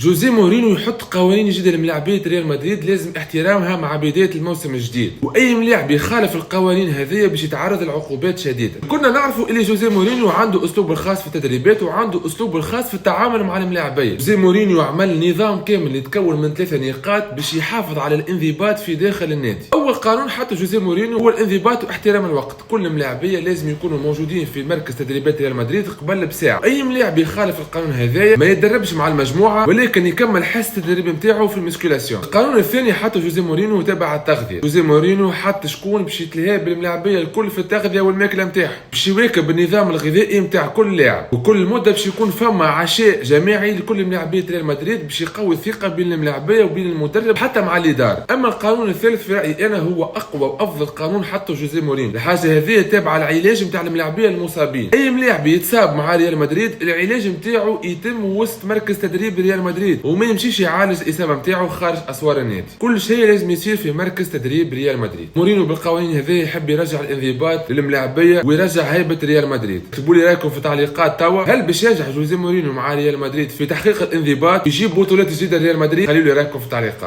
جوزيه مورينيو يحط قوانين جديده لملاعبيه ريال مدريد لازم احترامها مع بدايه الموسم الجديد، واي ملاعب يخالف القوانين هذه باش يتعرض لعقوبات شديده. كنا نعرفوا اللي جوزيه مورينيو عنده اسلوبه الخاص في التدريبات وعنده اسلوبه الخاص في التعامل مع الملاعبيه. جوزيه مورينيو عمل نظام كامل يتكون من 3 نقاط باش يحافظ على الانضباط في داخل النادي. اول قانون حتى جوزيه مورينيو هو الانضباط واحترام الوقت. كل ملاعبيه لازم يكونوا موجودين في مركز تدريبات ريال مدريد قبل بساعه. اي ملاعب يخالف القانون هذايا ما يتدربش مع المجموعه ولكن يكمل حس التدريب نتاعو في المسكولاسيون. القانون الثاني حتى جوزيه مورينيو تبع التغذيه. جوزيه مورينيو حط شكون باش يتلهى بالملاعبيه الكل في التغذيه والماكله نتاعهم، باش يواكب النظام الغذائي نتاع كل لاعب، وكل مده باش يكون فما عشاء جماعي لكل ملاعبيه ريال مدريد باش يقوي الثقه بين الملاعبيه وبين المدرب حتى مع الاداره. اما القانون الثالث في رايي انا هو اقوى وافضل قانون حطه جوزيه مورينيو. الحاجه هذه تابعه العلاج نتاع الملاعبيه المصابين. اي ملاعب يتصاب مع ريال مدريد العلاج نتاعو يتم وسط مركز تدريب ريال مدريد وما يمشيش يعالج الاصابه نتاعو خارج اسوار النادي. كل شيء لازم يصير في مركز تدريب ريال مدريد. مورينيو بالقوانين هذه يحب يرجع الانضباط للملاعبيه ويرجع هيبه ريال مدريد. اكتبوا لي رايكم في التعليقات توا، هل باش ينجح جوزيه مورينيو مع ريال مدريد في تحقيق الانضباط يجيب بطولات جديده لريال مدريد؟ خليوا لي رايكم في التعليقات.